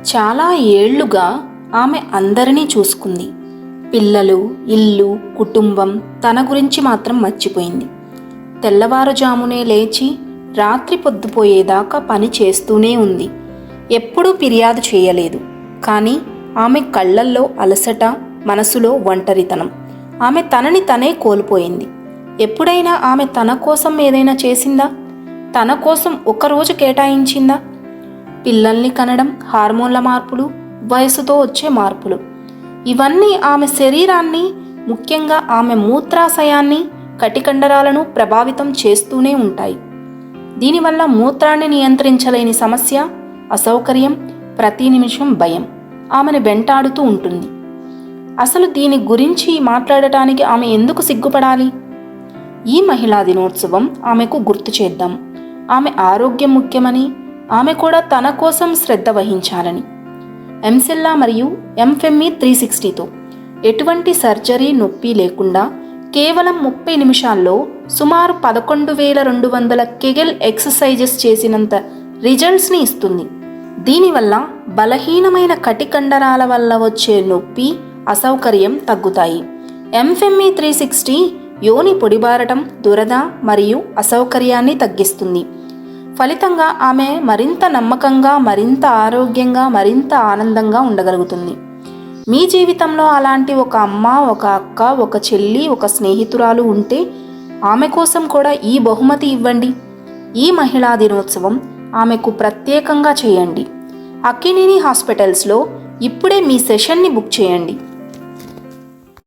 చాలా ఏళ్లుగా ఆమె అందరినీ చూసుకుంది. పిల్లలు, ఇల్లు, కుటుంబం తన గురించి మాత్రం మర్చిపోయింది. తెల్లవారుజామునే లేచి రాత్రి పొద్దుపోయేదాకా పని చేస్తూనే ఉంది. ఎప్పుడూ ఫిర్యాదు చేయలేదు. కానీ ఆమె కళ్ళల్లో అలసట, మనసులో ఒంటరితనం. ఆమె తనని తనే కోల్పోయింది. ఎప్పుడైనా ఆమె తన కోసం ఏదైనా చేసిందా? తన కోసం ఒక్కరోజు కేటాయించిందా? పిల్లల్ని కనడం, హార్మోన్ల మార్పులు, వయసుతో వచ్చే మార్పులు, ఇవన్నీ ఆమె శరీరాన్ని, ముఖ్యంగా ఆమె మూత్రాశయాన్ని, కటికండరాలను ప్రభావితం చేస్తూనే ఉంటాయి. దీనివల్ల మూత్రాన్ని నియంత్రించలేని సమస్య, అసౌకర్యం, ప్రతి నిమిషం భయం ఆమెను వెంటాడుతూ ఉంటుంది. అసలు దీని గురించి మాట్లాడటానికి ఆమె ఎందుకు సిగ్గుపడాలి? ఈ మహిళా దినోత్సవం ఆమెకు గుర్తు చేద్దాం. ఆమె ఆరోగ్యం ముఖ్యమని, ఆమె కూడా తన కోసం శ్రద్ధ వహించాలని. ఎంసెల్లా మరియు ఎంఫెమ్మి 360తో ఎటువంటి సర్జరీ, నొప్పి లేకుండా కేవలం 30 నిమిషాల్లో సుమారు 11,200 కెగెల్ ఎక్సర్సైజెస్ చేసినంత రిజల్ట్స్ని ఇస్తుంది. దీనివల్ల బలహీనమైన కటికండరాల వల్ల వచ్చే నొప్పి, అసౌకర్యం తగ్గుతాయి. ఎంఫెమ్మి 360 యోని పొడిబారటం, దురద మరియు అసౌకర్యాన్ని తగ్గిస్తుంది. ఫలితంగా ఆమె మరింత నమ్మకంగా, మరింత ఆరోగ్యంగా, మరింత ఆనందంగా ఉండగలుగుతుంది. మీ జీవితంలో అలాంటి ఒక అమ్మ, ఒక అక్క, ఒక చెల్లి, ఒక స్నేహితురాలు ఉంటే ఆమె కోసం కూడా ఈ బహుమతి ఇవ్వండి. ఈ మహిళా దినోత్సవం ఆమెకు ప్రత్యేకంగా చేయండి. అక్కినేని హాస్పిటల్స్లో ఇప్పుడే మీ సెషన్ని బుక్ చేయండి.